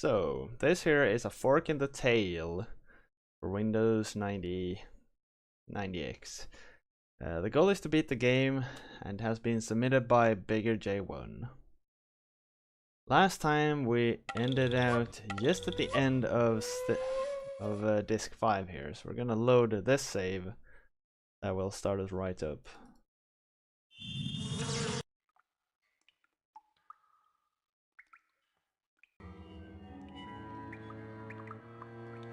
So, this here is a fork in the tail for Windows 90X. The goal is to beat the game and has been submitted by Bigger J1. Last time we ended out just at the end of disk 5 here, so we're gonna load this save that will start us right up.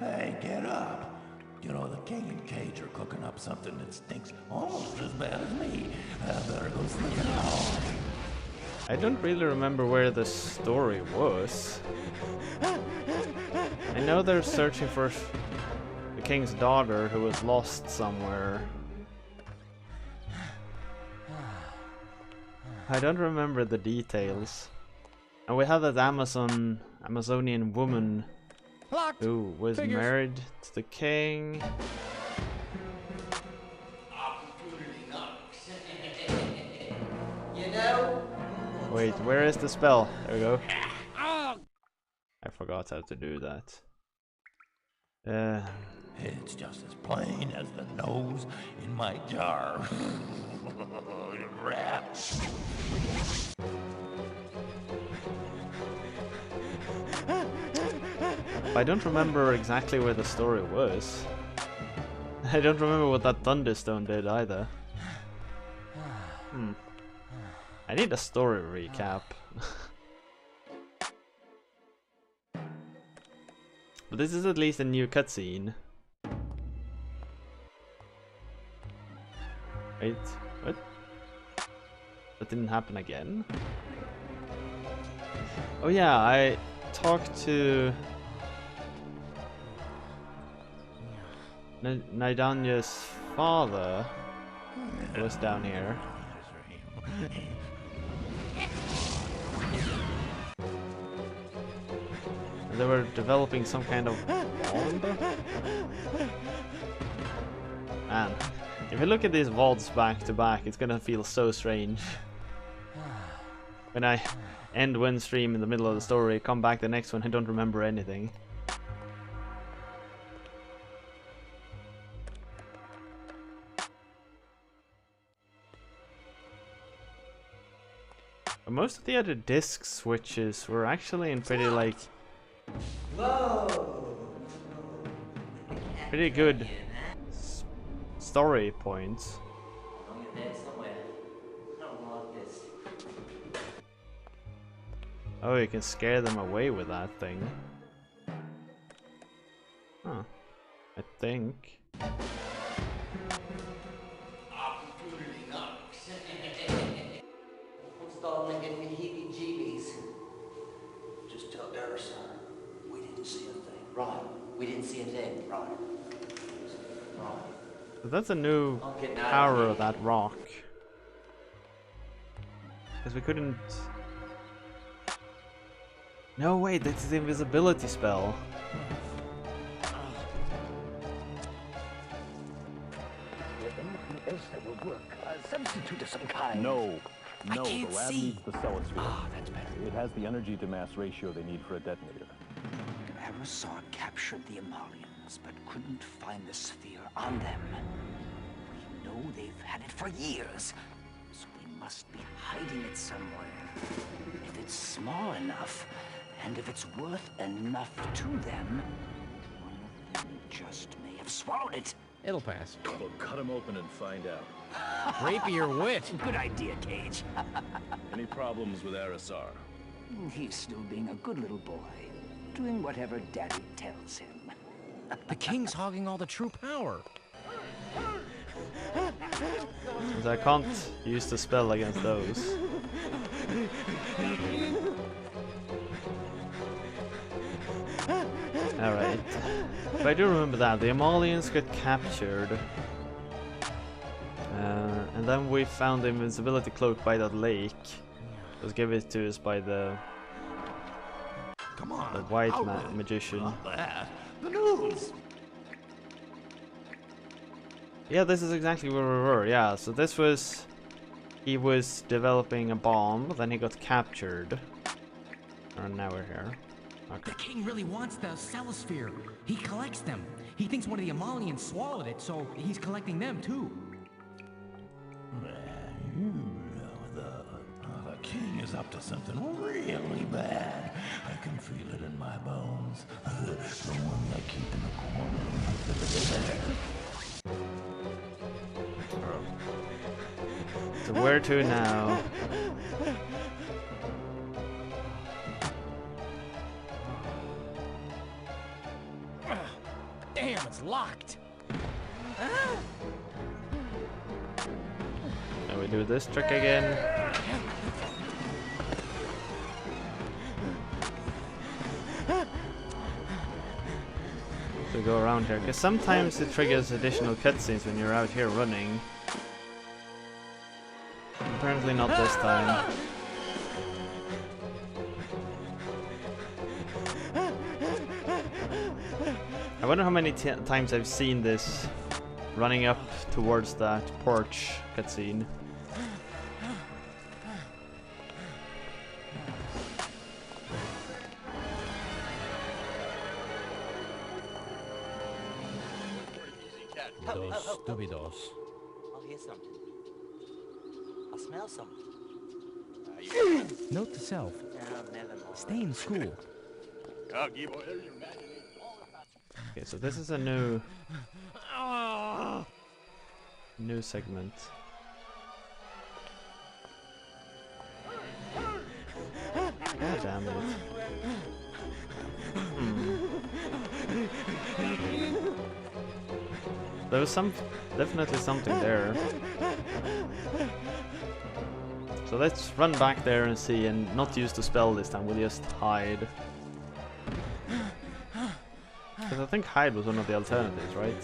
Hey, get up. You know, the king and Cage are cooking up something that stinks almost as bad as me. I better go sneak it out. I don't really remember where the story was. I know they're searching for the king's daughter who was lost somewhere. I don't remember the details. And we have that Amazonian woman who was married to the king. You know? Wait, where is the spell? There we go. I forgot how to do that. It's just as plain as the nose in my jar. Rat. I don't remember exactly where the story was. I don't remember what that Thunderstone did either. I need a story recap. But this is at least a new cutscene. Wait, what? That didn't happen again? Oh yeah, I talked to Naidanya's father, who was down here. They were developing some kind of bomb. Man, if you look at these VODs back to back, it's gonna feel so strange. When I end one stream in the middle of the story, come back the next one, I don't remember anything. But most of the other disc switches were actually in pretty like pretty good story points. Oh, you can scare them away with that thing. Huh. I think. I'm starting to get me heebie-jeebies. Just tell Garrison we didn't see a thing. Right. We didn't see a thing. Right. Right. So that's a new power of that rock. Because we couldn't... No, wait, that's the invisibility spell. That will work. A substitute of some kind. No, the lab needs the Cellosphere. Ah, that's better. It has the energy to mass ratio they need for a detonator. Aerosar captured the Amalians, but couldn't find the sphere on them. We know they've had it for years, so we must be hiding it somewhere. If it's small enough, and if it's worth enough to them, one of them just may have swallowed it. It'll pass. We'll cut them open and find out. Rapier wit. Good idea, Cage. Any problems with Aerosar? He's still being a good little boy, doing whatever Daddy tells him. The king's hogging all the true power. Since I can't use the spell against those. Alright. But I do remember that. The Amalians got captured. And then we found the invincibility cloak by that lake. It was given to us by the white magician. Not that. The news. Yeah, this is exactly where we were. Yeah, so this was... He was developing a bomb, then he got captured. And now we're here. The king really wants the cellosphere. He collects them. He thinks one of the Amalians swallowed it, so he's collecting them too. The king is up to something really bad. I can feel it in my bones. The one I keep in the corner. So where to now? Damn, it's locked. Can we do this trick again? To go around here, because sometimes it triggers additional cutscenes when you're out here running. Apparently not this time. I wonder how many times I've seen this running up towards that porch cutscene. Dos stupidos. I'll hear something. I'll smell something. Note to self. Oh, never mind. Stay in school. Okay, so this is a new segment. God damn it. There was definitely something there. So let's run back there and see, and not use the spell this time, we'll just hide. Because I think hide was one of the alternatives, right?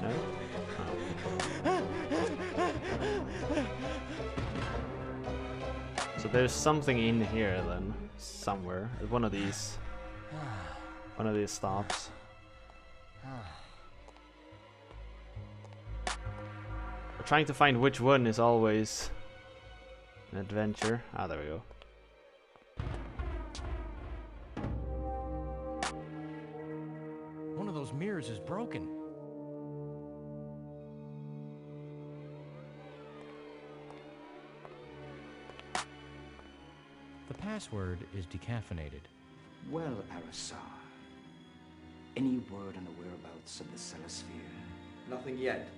No? Oh. So there's something in here then, somewhere, at one of these stops. We're trying to find which one is always an adventure. Ah, there we go. One of those mirrors is broken. The password is decaffeinated. Well, Arasar, any word on the whereabouts of the cellosphere? Nothing yet.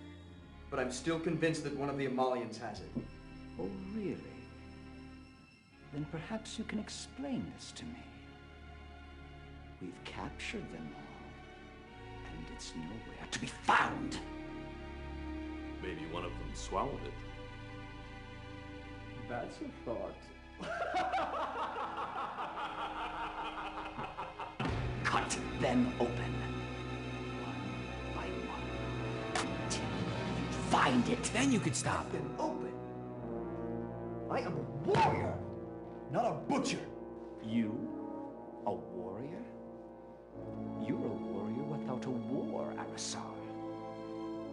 But I'm still convinced that one of the Amalians has it. Oh, really? Then perhaps you can explain this to me. We've captured them all, and it's nowhere to be found. Maybe one of them swallowed it. That's a thought. Cut them open, one by one, until you find it. Then you could stop. Then open. I am a warrior, not a butcher. You, a warrior? You're a warrior without a war, Arasar.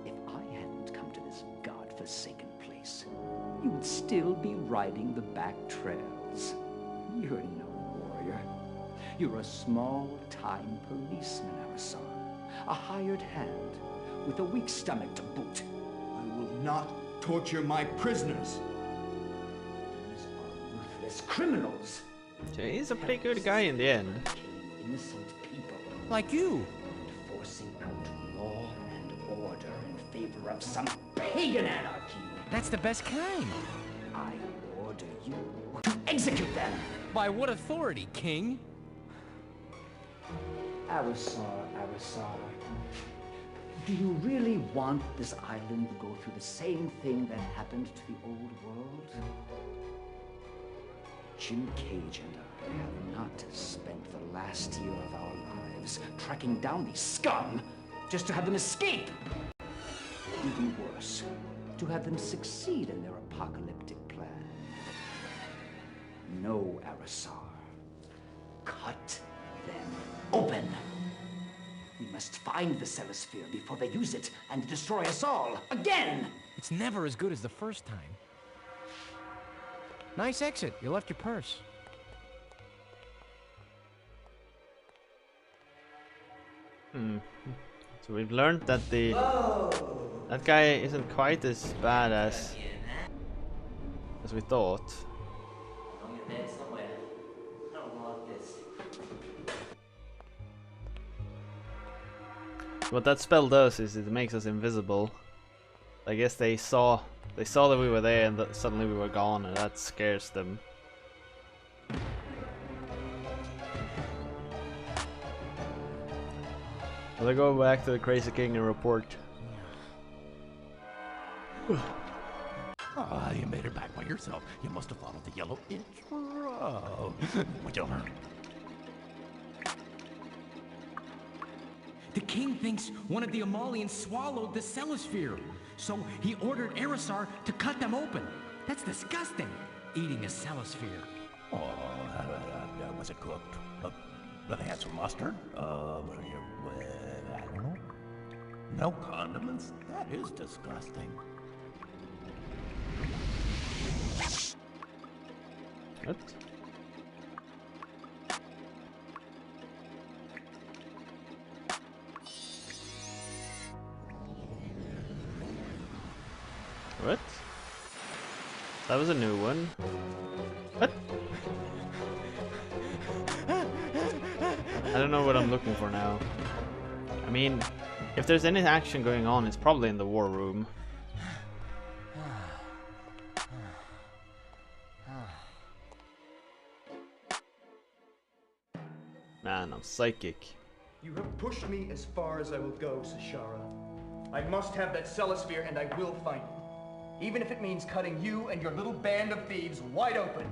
If I hadn't come to this godforsaken place, you would still be riding the back trails. You're no warrior. You're a small-time policeman, Arasar. A hired hand with a weak stomach to boot. I will not torture my prisoners. These are ruthless criminals. So he's a pretty good guy in the end. Killing innocent people. Like you. And forcing out law and order in favor of some pagan anarchy. That's the best kind. I order you to execute them. By what authority, King? Arasar. Do you really want this island to go through the same thing that happened to the old world? Jim Cage and I have not spent the last year of our lives tracking down these scum just to have them escape. Even worse, to have them succeed in their apocalyptic plan. No, Arasar. Cut them open. We must find the cellosphere before they use it and destroy us all again. It's never as good as the first time. Nice exit. You left your purse. So we've learned that that guy isn't quite as bad as we thought. I know you're there somewhere. I don't want this. What that spell does is it makes us invisible. I guess they saw that we were there and that suddenly we were gone, and that scares them. Well, I go back to the Crazy King and report. Ah, you made it back by yourself. You must have followed the yellow intro. What you learn? The king thinks one of the Amalians swallowed the Cellosphere, so he ordered Erisar to cut them open. That's disgusting, eating a Cellosphere. Oh, was it cooked? Did they add some mustard? I don't know. No condiments? That is disgusting. What? What? That was a new one. What? I don't know what I'm looking for now. I mean, if there's any action going on, it's probably in the war room. Man, I'm psychic. You have pushed me as far as I will go, Sashara. I must have that Cellosphere, and I will find it. Even if it means cutting you and your little band of thieves wide open.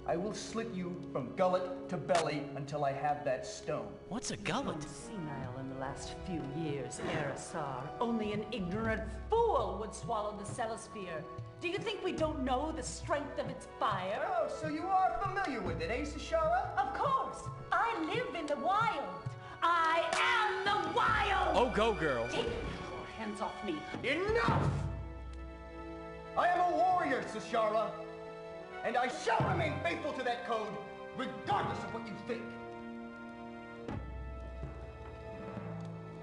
I will slit you from gullet to belly until I have that stone. What's a gullet? Senile in the last few years, Erisar. Only an ignorant fool would swallow the Cellosphere. Do you think we don't know the strength of its fire? Oh, so you are familiar with it, eh, Sashara? Of course! I live in the wild! I am the wild! Oh, go, girl. Take your hands off me! Enough! I am a warrior, Sashara, and I shall remain faithful to that code, regardless of what you think.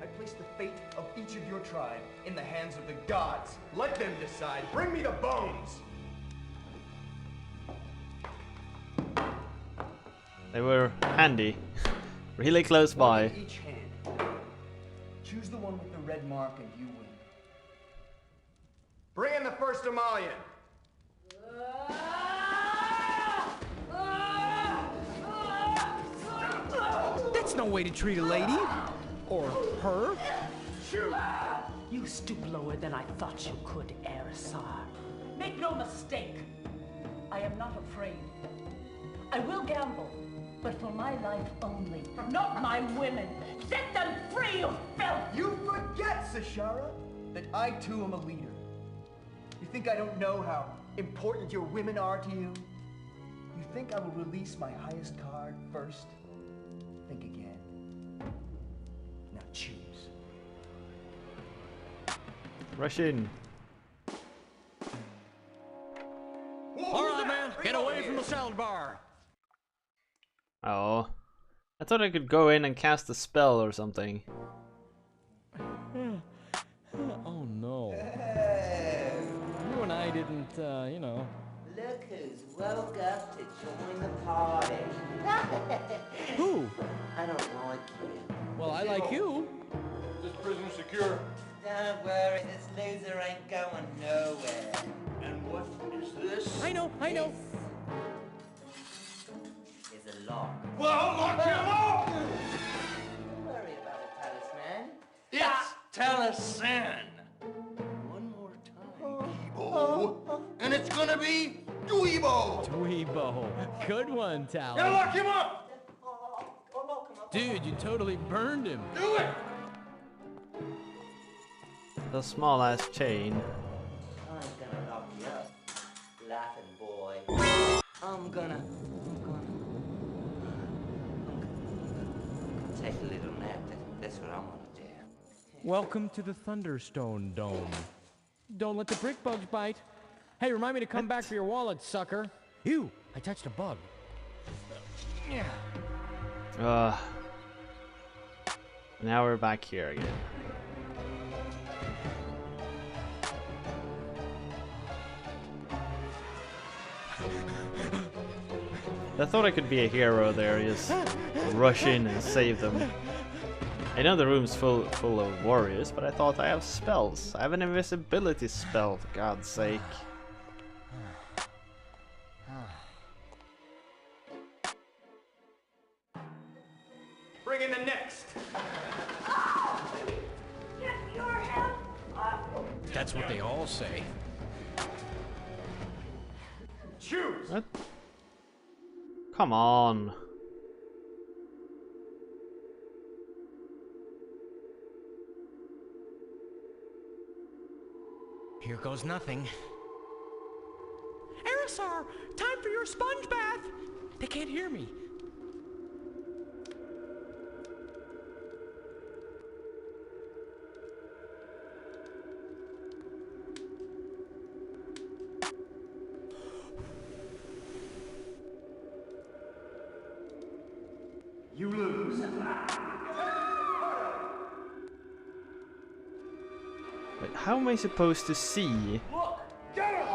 I place the fate of each of your tribe in the hands of the gods. Let them decide. Bring me the bones! They were handy. Really close by. One in each hand. Choose the one with the red mark and you win. Bring in the first Amalian. That's no way to treat a lady. Or her. Shoot! You stoop lower than I thought you could, Erisar. Make no mistake. I am not afraid. I will gamble, but for my life only, not my women. Set them free, you filth! You forget, Sashara, that I too am a leader. You think I don't know how important your women are to you? You think I will release my highest card first? Think again. Now choose. Rush in. All right, man. Get away from the salad bar. Oh. I thought I could go in and cast a spell or something. Oh no. You and I didn't, you know. Look who's woke up to join the party. Who? I don't like you. Well, I like you. This prisoner secure. Don't worry, this loser ain't going nowhere. And what is this? I know. Is a lock. Well, lock him up! Don't worry about it, Talisman. It's Taliesin. One more time, Debo. And it's gonna be Dweebo. Dweebo. Good one, Now Tal. lock him up! Dude, you totally burned him. Do it! The small ass chain. I'm gonna lock you up, laughing boy. I'm gonna take a little nap. That's what I'm gonna do. Welcome to the Thunderstone Dome. Don't let the brick bugs bite. Hey, remind me to come back for your wallet, sucker. Ew, I touched a bug. Now we're back here again. I thought I could be a hero there, just rush in and save them. I know the room's full of warriors, but I thought I have spells. I have an invisibility spell, for God's sake. Bring in the next. Get your help up. That's what they all say. Choose. What? Come on. Here goes nothing. Aerosar, time for your sponge bath. They can't hear me. You lose. Wait, how am I supposed to see? Get him!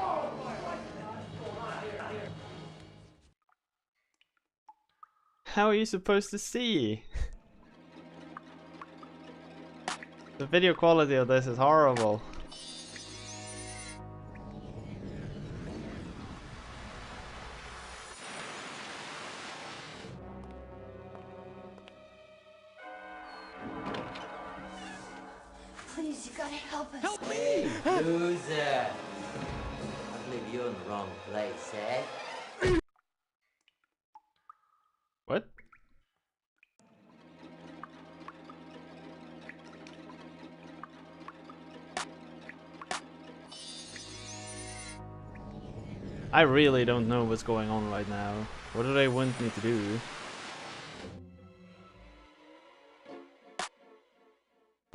How are you supposed to see? The video quality of this is horrible. Please, you gotta help us. Help me! Loser. I believe you're in the wrong place, eh? What? I really don't know what's going on right now. What do they want me to do?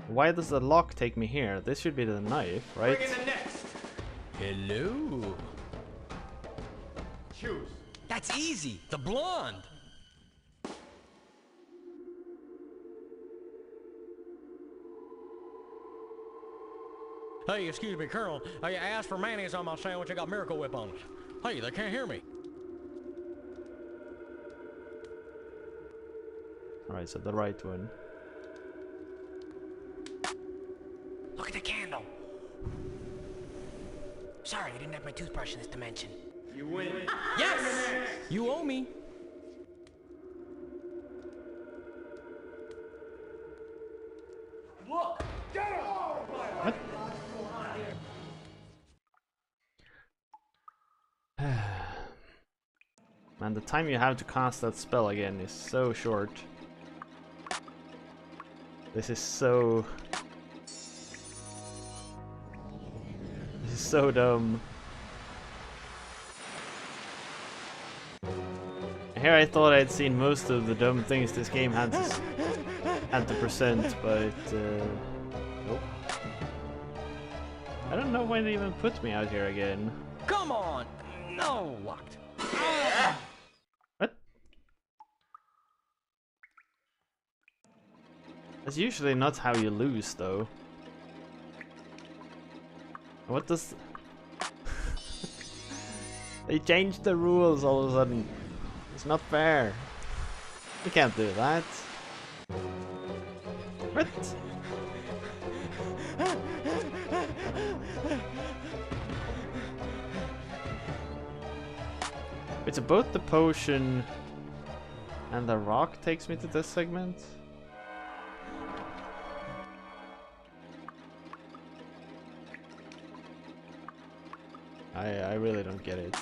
Why does the lock take me here? This should be the knife, right? Bring in the next. Hello. Choose. That's easy. The blonde. Hey, excuse me, Colonel. I asked for mayonnaise on my sandwich. I got Miracle Whip on it. Hey, they can't hear me. Alright, so the right one. Look at the candle. Sorry, I didn't have my toothbrush in this dimension. You win. Yes! You owe me. Look. Get him! What? Man, the time you have to cast that spell again is so short. This is so dumb. Here I thought I'd seen most of the dumb things this game had to present, but nope. I don't know why they even put me out here again. Come on. No, locked. What? That's usually not how you lose, though. What does... They changed the rules all of a sudden. It's not fair. You can't do that. What? It's both the potion and the rock takes me to this segment. I really don't get it.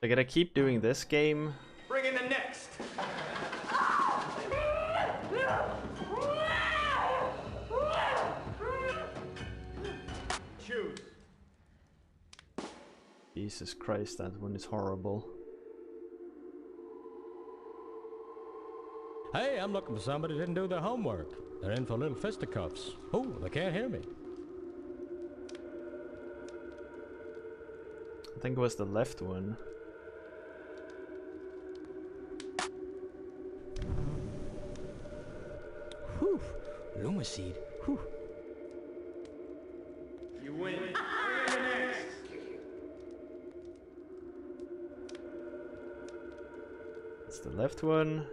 So I gotta keep doing this game. Bring in the next. Choose. Jesus Christ, that one is horrible. Hey, I'm looking for somebody who didn't do their homework. They're in for little fisticuffs. Oh, they can't hear me. think it was the left one. Whew. Lumiseed. Whew. You win. Bring in next. It's the left one.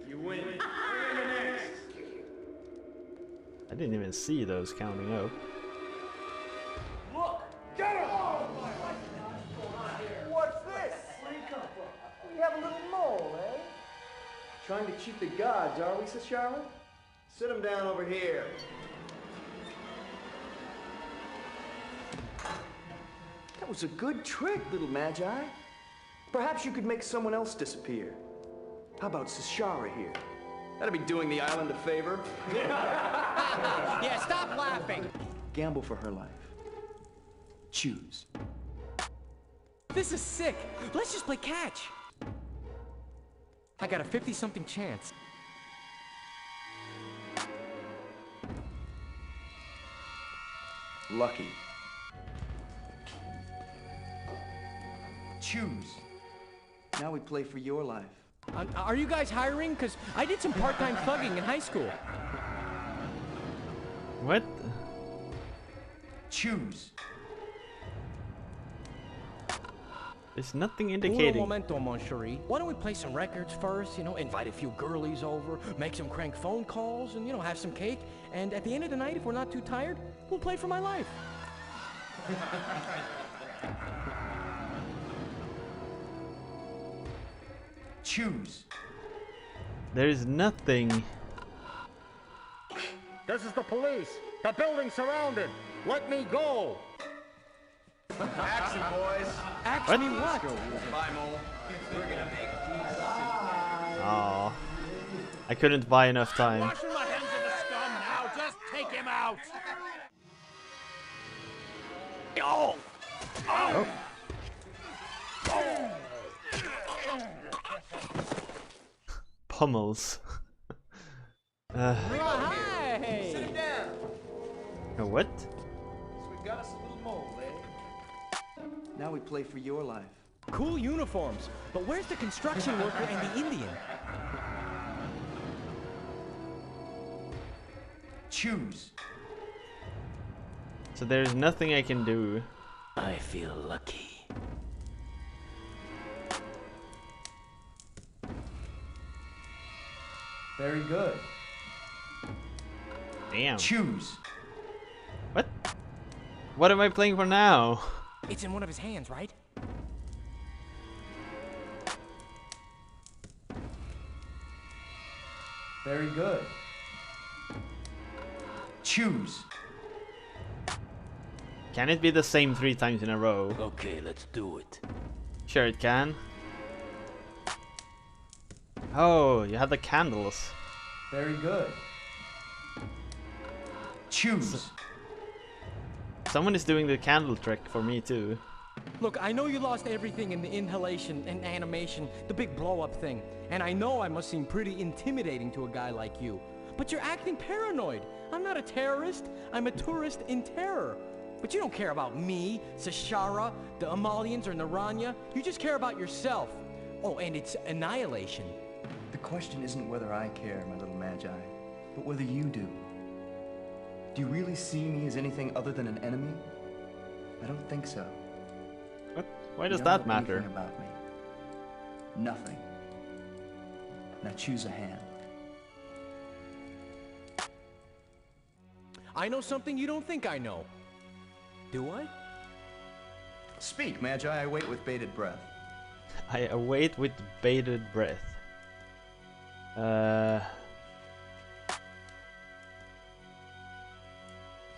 You win. Bring in next. I didn't even see those counting up. Look! Get him! Oh my God! What's this? Where do you come from? We have a little mole, eh? Trying to cheat the gods, are we, Sashara? Sit him down over here. That was a good trick, little Magi. Perhaps you could make someone else disappear. How about Sashara here? That'd be doing the island a favor. Yeah, stop laughing. Gamble for her life. Choose. This is sick. Let's just play catch. I got a 50-something chance. Lucky. Choose. Now we play for your life. Are you guys hiring? Because I did some part-time thugging in high school. What? Choose. There's nothing Uno indicating. momento, mon chéri. Why don't we play some records first, you know, invite a few girlies over, make some crank phone calls, and, you know, have some cake. And at the end of the night, if we're not too tired, we'll play for my life. Choose. There is nothing. This is the police. The building's surrounded. Let me go. Action, boys. Ask me what? Bye, Mole. We're gonna make Aww. I couldn't buy enough time. Washing my hands of the scum now. Just take him out. Oh! Oh. Pummels. Hey! Sit him down. What? So we got us a little mole, eh? Now we play for your life. Cool uniforms, but where's the construction worker and the Indian? Choose. So there's nothing I can do. I feel lucky. Very good. Damn. Choose. What? What am I playing for now? It's in one of his hands, right? Very good. Choose. Can it be the same 3 times in a row? Okay, let's do it. Sure it can. Oh, you have the candles. Very good. Choose. Someone is doing the candle trick for me too. Look, I know you lost everything in the inhalation and animation, the big blow-up thing. And I know I must seem pretty intimidating to a guy like you. But you're acting paranoid. I'm not a terrorist. I'm a tourist in terror. But you don't care about me, Sashara, the Amalians, or Naranya. You just care about yourself. Oh, and it's annihilation. The question isn't whether I care, my little Magi, but whether you do. Do you really see me as anything other than an enemy? I don't think so. What? Why You does don't that know matter? anything about me. Nothing. Now choose a hand. I know something you don't think I know. Do I? Speak, Magi. I wait with bated breath. I await with bated breath.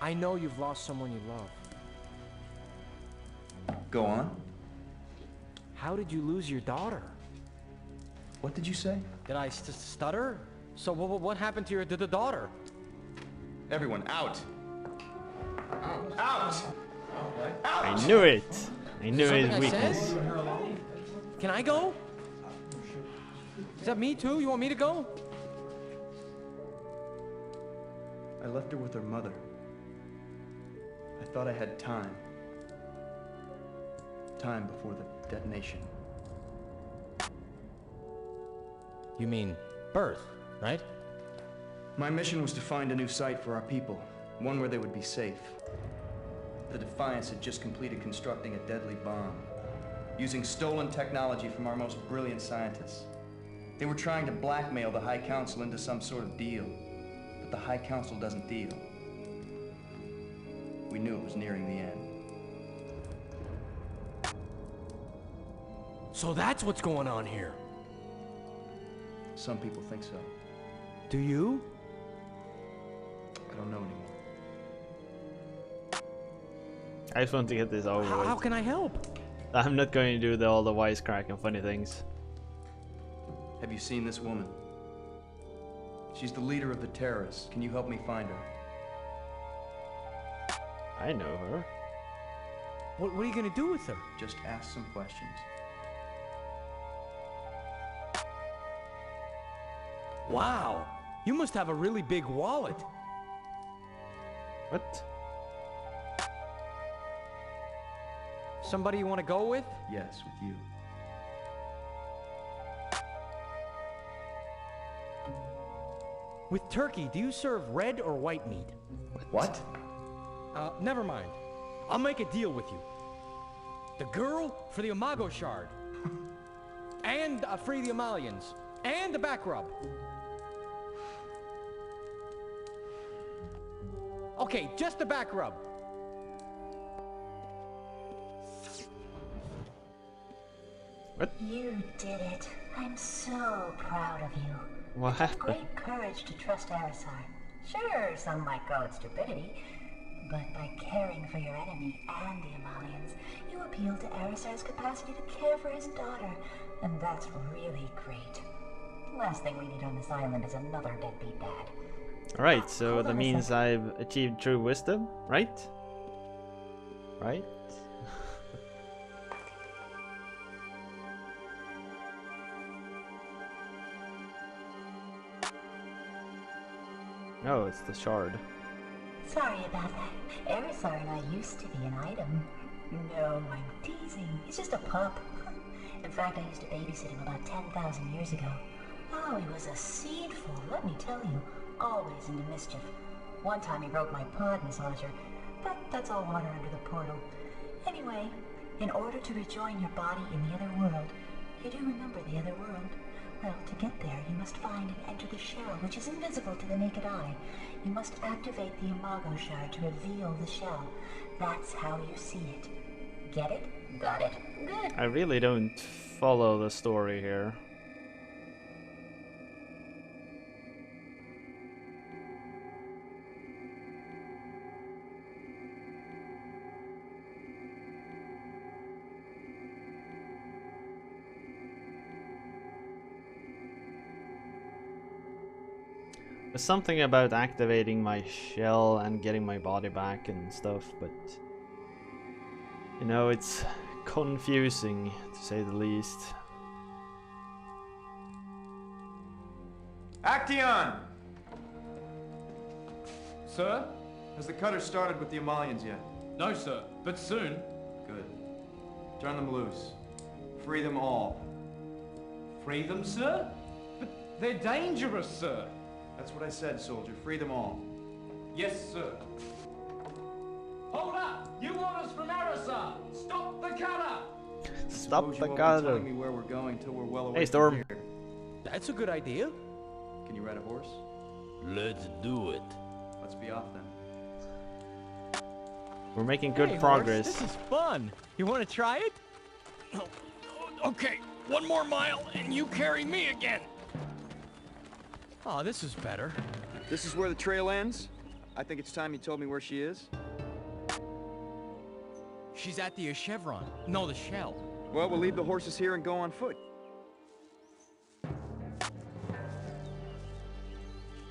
I know you've lost someone you love. Go on. How did you lose your daughter? What did you say? Did I stutter? So what happened to the daughter? Everyone, out! Out! I knew it! I knew his Something I weakness. said? Can I go? Is that me too? You want me to go? I left her with her mother. I thought I had time. Time before the detonation. You mean birth, right? My mission was to find a new site for our people, one where they would be safe. The Defiance had just completed constructing a deadly bomb, using stolen technology from our most brilliant scientists. They were trying to blackmail the High Council into some sort of deal, but the High Council doesn't deal. We knew it was nearing the end. So that's what's going on here. Some people think so. Do you? I don't know anymore. I just want to get this over How with. can I help? I'm not going to do all the wisecrack and funny things. Have you seen this woman? She's the leader of the terrorists. Can you help me find her? I know her. What are you gonna do with her? Just ask some questions. Wow, you must have a really big wallet. What? Somebody you want to go with? Yes, with you. With turkey, do you serve red or white meat? What? Never mind. I'll make a deal with you. The girl for the Imago shard. And free the Amalians. And the back rub. Okay, just the back rub. What? You did it. I'm so proud of you. What happened? Great courage to trust Arisar. Sure, some might call it stupidity, but by caring for your enemy and the Amalians, you appeal to Arisar's capacity to care for his daughter, and that's really great. The last thing we need on this island is another deadbeat dad. Alright, so Hold that on a means second. I've achieved true wisdom, right? Right? Oh, it's the shard. Sorry about that. Arisar and I used to be an item. No, I'm teasing. He's just a pup. In fact, I used to babysit him about 10,000 years ago. Oh, he was a seedful, let me tell you. Always into mischief. One time he broke my pod massager, but that's all water under the portal. Anyway, in order to rejoin your body in the other world, you do remember the other world. Well, to get there, you must find and enter the shell, which is invisible to the naked eye. You must activate the Imago shard to reveal the shell. That's how you see it. Get it? Got it. Good. I really don't follow the story here. There's something about activating my shell and getting my body back and stuff, but you know, it's confusing to say the least. Actaeon! Sir? Has the cutter started with the Amalians yet? No, sir, but soon. Good. Turn them loose. Free them all. Free them, sir? But they're dangerous, sir. That's what I said, soldier. Free them all. Yes, sir. Hold up! You orders from Arisar! Stop the cutter! Stop Suppose the you won't be cutter. telling me where we're going till we're well away Hey, from Storm. here. That's a good idea. Can you ride a horse? Let's do it. Let's be off then. We're making good Hey, progress. Horse, this is fun. You want to try it? Okay, one more mile and you carry me again. Oh, this is better. This is where the trail ends? I think it's time you told me where she is. She's at the chevron. No, the shell. Well, we'll leave the horses here and go on foot.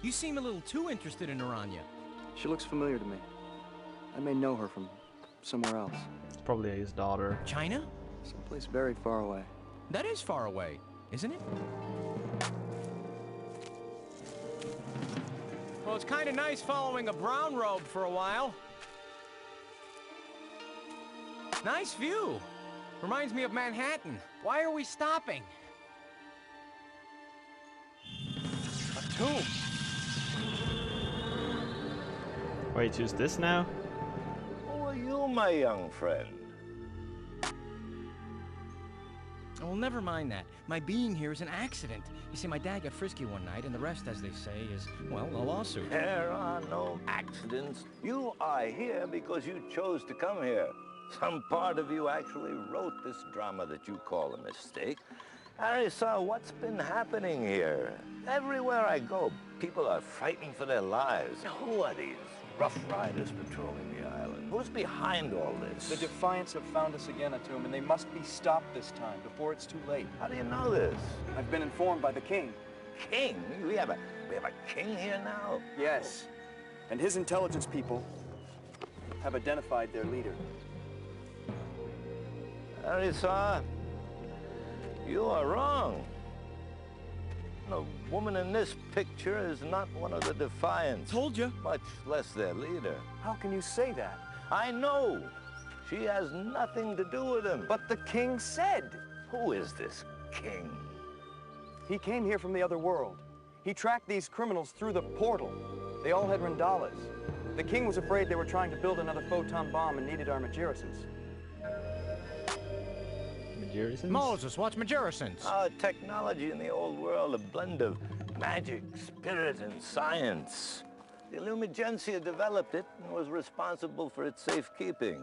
You seem a little too interested in Aranya. She looks familiar to me. I may know her from somewhere else. It's probably his daughter. China? Someplace very far away. That is far away, isn't it? Well, it's kind of nice following a brown robe for a while. Nice view. Reminds me of Manhattan. Why are we stopping? A tomb. Wait, choose this now? Who are you, my young friend? Oh, well, never mind that. My being here is an accident. You see, my dad got frisky one night, and the rest, as they say, is, well, a lawsuit. There are no accidents. You are here because you chose to come here. Some part of you actually wrote this drama that you call a mistake. Arisar, what's been happening here? Everywhere I go, people are fighting for their lives. Who are these rough riders patrolling the island? Who's behind all this? The Defiants have found us again, Atum, and they must be stopped this time, before it's too late. How do you know this? I've been informed by the king. King? We have a king here now? Yes. And his intelligence people have identified their leader. Arisar, you are wrong. The woman in this picture is not one of the Defiants. Told you. Much less their leader. How can you say that? I know. She has nothing to do with him. But the king said. Who is this king? He came here from the other world. He tracked these criminals through the portal. They all had Rendalas. The king was afraid they were trying to build another photon bomb and needed our Majirisons. Majirisons? Moses, what's Majirisons? Technology in the old world, a blend of magic, spirit, and science. The Illumigencia developed it and was responsible for its safekeeping.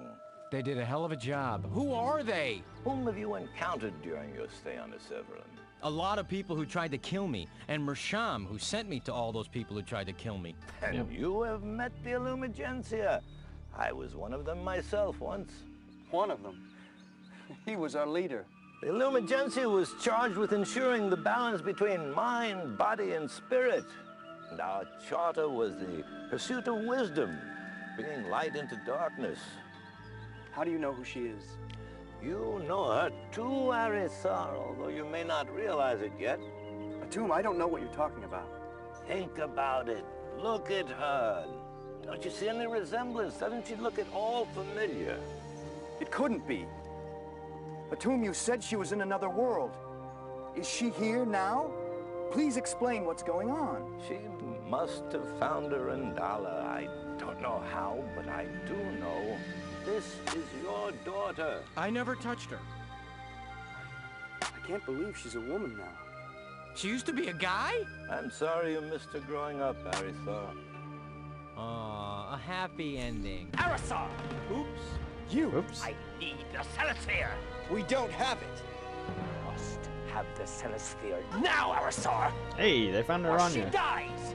They did a hell of a job. Who are they? Whom have you encountered during your stay on the Severin? A lot of people who tried to kill me, and Mersham, who sent me to all those people who tried to kill me. And you have met the Illumigencia. I was one of them myself once. One of them? He was our leader. The Illumigencia was charged with ensuring the balance between mind, body, and spirit. And our charter was the pursuit of wisdom, bringing light into darkness. How do you know who she is? You know her too, Arisar, although you may not realize it yet. Atum, I don't know what you're talking about. Think about it. Look at her. Don't you see any resemblance? Doesn't she look at all familiar? It couldn't be. Atum, you said she was in another world. Is she here now? Please explain what's going on. She must have found her Rendala. I don't know how, but I do know this is your daughter. I never touched her. I can't believe she's a woman now. She used to be a guy? I'm sorry you missed her growing up, Arisar. Aw, a happy ending. Arisar! Oops. You! Oops. I need the Celesphere! We don't have it! Must have the Celesphere now, Arisar! Hey, they found Or she Aranya. dies!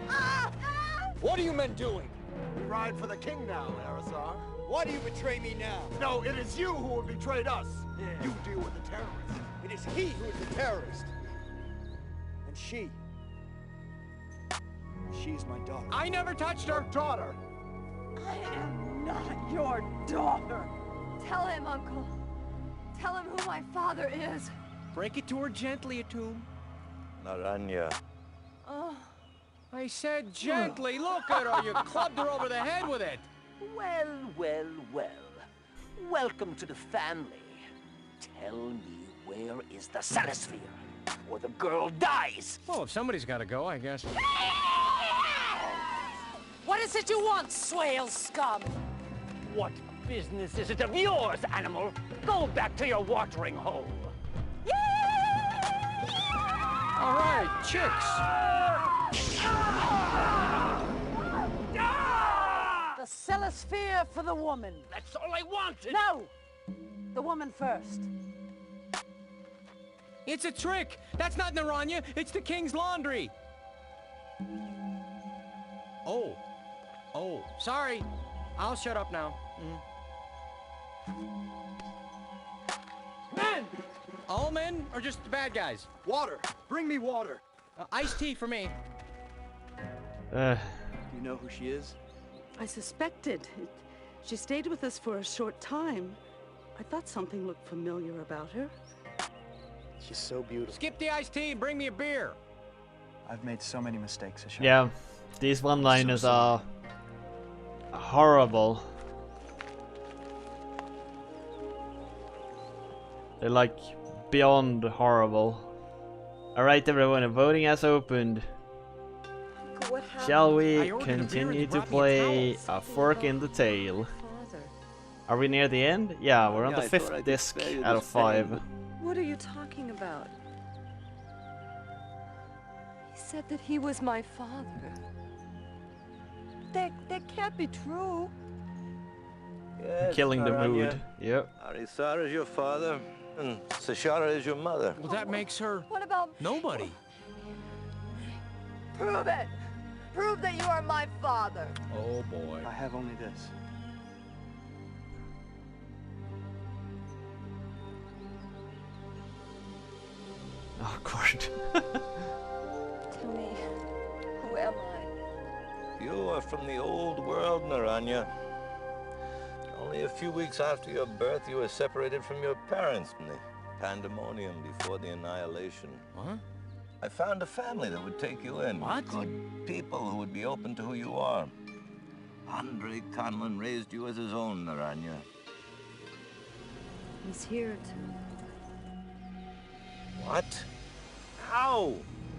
What are you men doing? We ride for the king now, Arisar. Why do you betray me now? No, it is you who have betrayed us. You deal with the terrorists. It is he who is the terrorist. And she is my daughter. I never touched her. Daughter. I am not your daughter. Tell him, Uncle. Tell him who my father is. Break it to her gently, Atum. Naranya. Oh, I said gently. Look at her. You clubbed her over the head with it. Well, well, well. Welcome to the family. Tell me, where is the Celesphere? Or the girl dies! Well, if somebody's got to go, I guess. what is it you want, swale scum? What business is it of yours, animal? Go back to your watering hole. All right, chicks. The Celesphere for the woman. That's all I wanted. No! The woman first. It's a trick. That's not Naranya. It's the king's laundry. Oh. Oh, sorry. I'll shut up now. Men! All men or just the bad guys? Water! Bring me water! Iced tea for me. You know who she is? I suspected. She stayed with us for a short time. I thought something looked familiar about her. She's so beautiful. Skip the iced tea and bring me a beer. I've made so many mistakes, Ashara. Yeah, These one-liners are horrible. They're like beyond horrible. Alright everyone, voting has opened. What happened? Shall we I ordered a beer and continue they to brought me a play towel. a fork in the tail? Father. Are we near the end? Yeah, we're on Yeah, the I thought I fifth could disc spare you out this of 5. pain. What are you talking about? He said that he was my father. That can't be true. Yes, Killing the Naranya. mood. Yep. Arisar is your father, and Sashara is your mother. Well, that makes her What about... nobody. Prove it! Prove that you are my father! Oh boy. I have only this. Oh god. Tell me, who am I? You are from the old world, Naranya. Only a few weeks after your birth, you were separated from your parents in the pandemonium before the annihilation. What? I found a family that would take you in. What? Good people who would be open to who you are. Andre Conlon raised you as his own, Naranya. He's here to... What? How?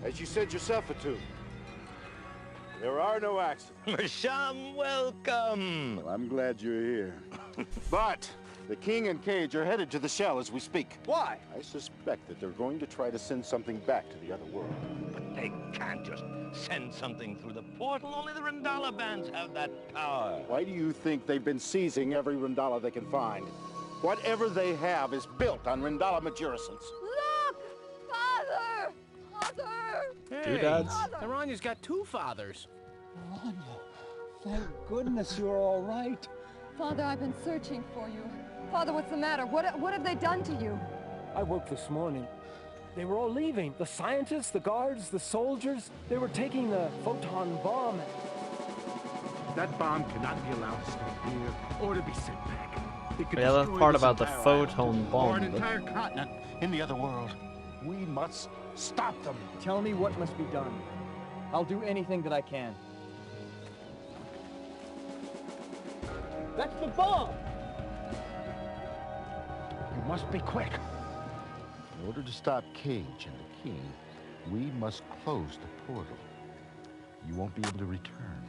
As you said yourself, Atu, there are no accidents. Masham, welcome! Well, I'm glad you're here. But the King and Cage are headed to the shell as we speak. Why? I suspect that they're going to try to send something back to the other world. But they can't just send something through the portal. Only the Rindala bands have that power. Why do you think they've been seizing every Rindala they can find? Whatever they have is built on Rindala Majurisans. Look! Father! Father! Two dads. Naranya's got 2 fathers. Naranya, thank goodness you're all right. Father, I've been searching for you. Father, what's the matter? What have they done to you? I woke this morning. They were all leaving. The scientists, the guards, the soldiers. They were taking the photon bomb. That bomb cannot be allowed to stay here or to be sent back. It could Yeah, that destroy part this about the entire photon island or an bomb. entire continent in the other world. We must stop them. Tell me what must be done. I'll do anything that I can. That's the bomb! You must be quick. In order to stop Cage and the King, we must close the portal. You won't be able to return,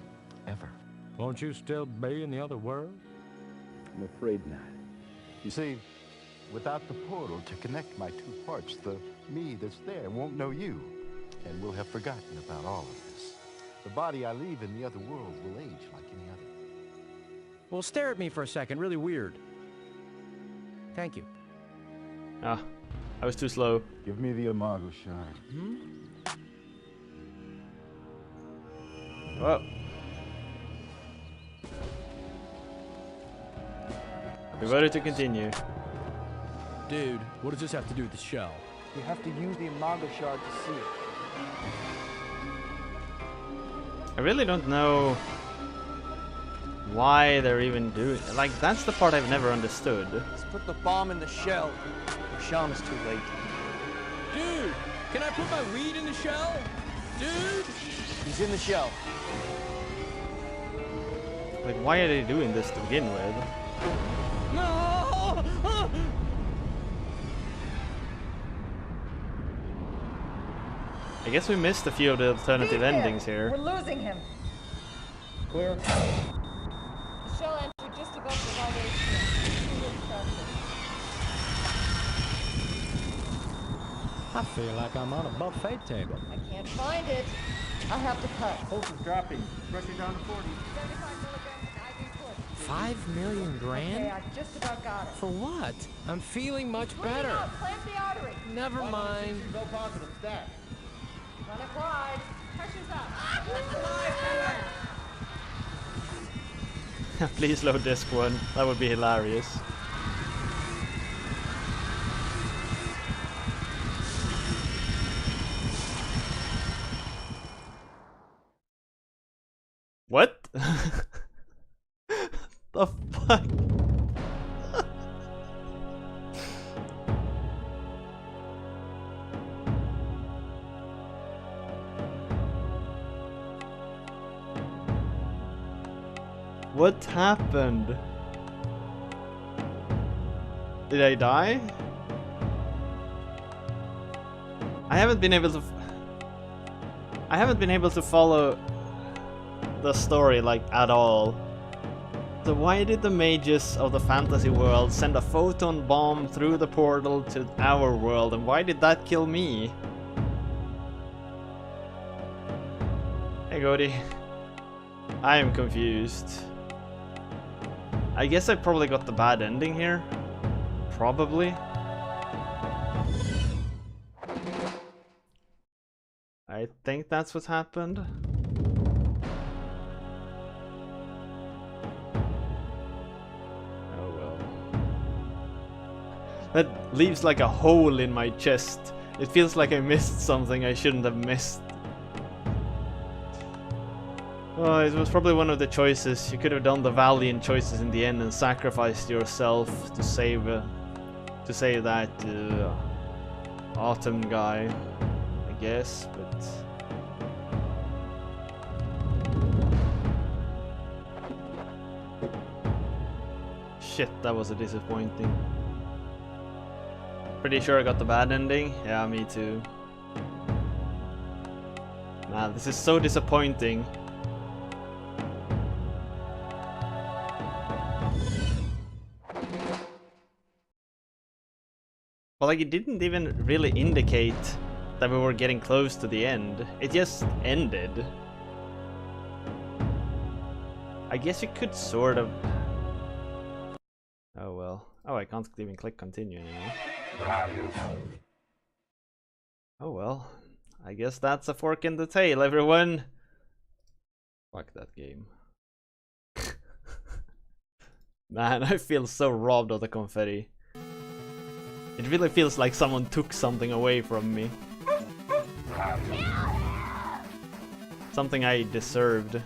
ever. Won't you still be in the other world? I'm afraid not. You see, without the portal to connect my 2 parts, the me that's there won't know you, and will have forgotten about all of this. The body I leave in the other world will age like any other. Well, stare at me for a second. Really weird. Thank you. Ah, I was too slow. Give me the Imago shard. Whoa. We voted to continue. Dude, what does this have to do with the shell? You have to use the Imago shard to see it. I really don't know why they're even doing it. Like, that's the part I've never understood. Let's put the bomb in the shell. Sham's too late. Dude, can I put my weed in the shell? Dude! He's in the shell. Like, why are they doing this to begin with? No! I guess we missed a few of the alternative endings here. We're losing him. Clear. The shell entry just above the right atrium. I feel like I'm on a buffet table. I can't find it. I have to cut. Pulse is dropping. Pressure down to 40. 75 milligrams of IV foot. 5 million grand? Okay, I just about got it. For what? I'm feeling much better. Clamp the artery. Never mind. Go positive. Stat. Run it wide. Pressure's up. Please load disc 1. That would be hilarious. What? The fuck? What happened? Did I die? I haven't been able to follow the story like at all. So why did the mages of the fantasy world send a photon bomb through the portal to our world, and why did that kill me? Hey Cody. I am confused. I guess I probably got the bad ending here. Probably. I think that's what happened. Oh well. That leaves like a hole in my chest. It feels like I missed something I shouldn't have missed. Oh, it was probably one of the choices. You could have done the valiant choices in the end and sacrificed yourself to save that autumn guy, I guess, but shit, that was a disappointing. Pretty sure I got the bad ending. Yeah, me too. Man, this is so disappointing. Well, like, it didn't even really indicate that we were getting close to the end. It just ended. I guess you could sort of... Oh well. Oh, I can't even click continue anymore. Oh well. I guess that's a fork in the tail, everyone. Fuck that game. Man, I feel so robbed of the confetti. It really feels like someone took something away from me. Something I deserved.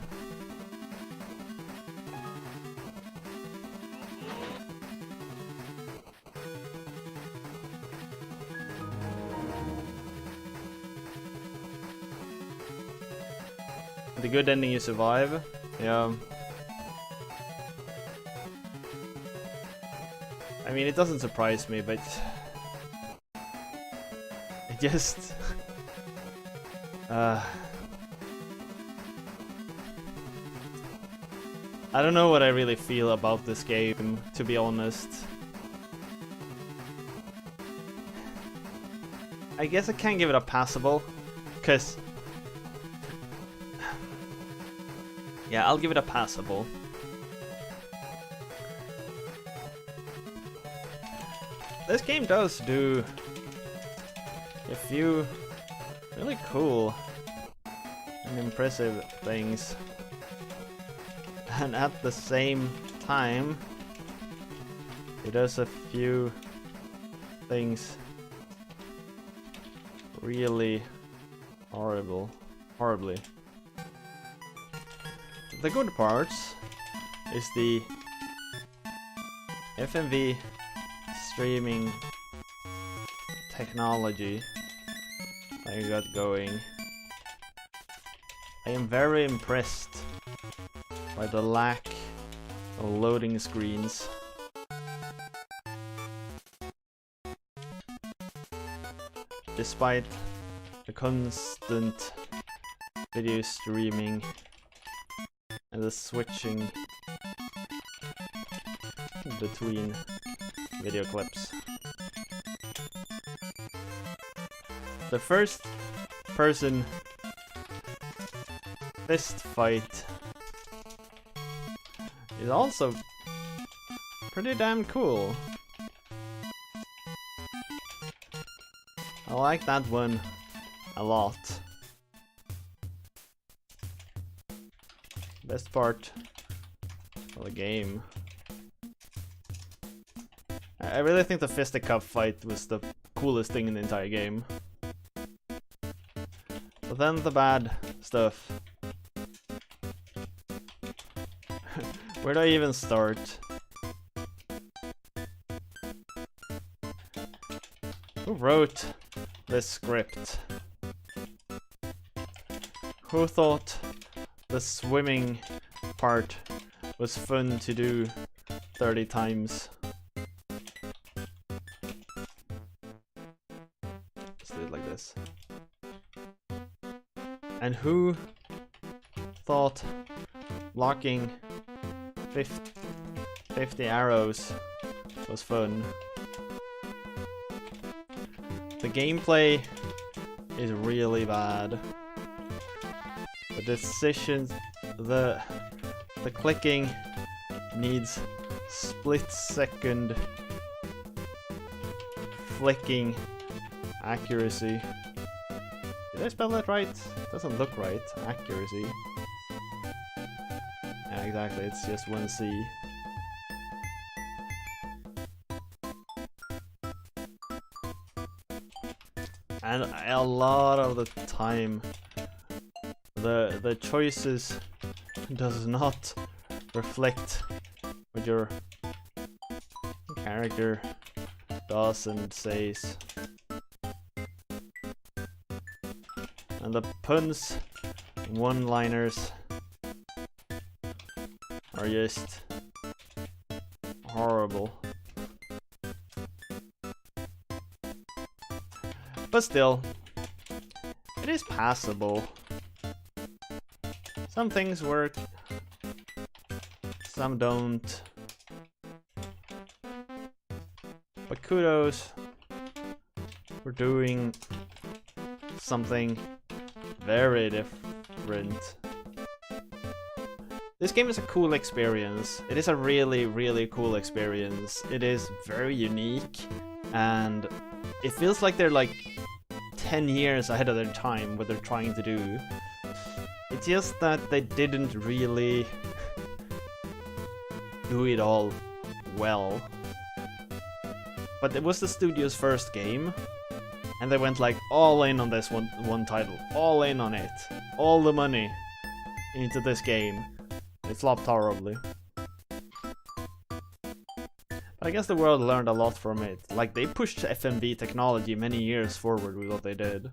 The good ending, you survive. Yeah. I mean, it doesn't surprise me, but it just I don't know what I really feel about this game, to be honest. I guess I can give it a passable, cause yeah, I'll give it a passable. This game does do a few really cool and impressive things, and at the same time it does a few things really horribly. The good parts is the FMV streaming technology I got going. I am very impressed by the lack of loading screens. Despite the constant video streaming and the switching between video clips. The first person fist fight is also pretty damn cool. I like that one a lot. Best part of the game. I really think the fisticuff fight was the coolest thing in the entire game. But then the bad stuff. Where do I even start? Who wrote this script? Who thought the swimming part was fun to do 30 times. Let's do it like this. And who thought blocking 50 arrows was fun? The gameplay is really bad. The decisions, the clicking needs split-second flicking accuracy. Did I spell that right? Doesn't look right. Accuracy. Yeah, exactly. It's just one C. And a lot of the time, the choices does not reflect what your character does and says. And the puns, one-liners are just horrible. But still, it is passable. Some things work, some don't. But kudos for doing something very different. This game is a cool experience. It is a really, really cool experience. It is very unique, and it feels like they're like 10 years ahead of their time what they're trying to do. It's just that they didn't really do it all well. But it was the studio's first game, and they went like all in on this one title. All in on it. All the money into this game. It flopped horribly. But I guess the world learned a lot from it. Like, they pushed FMV technology many years forward with what they did.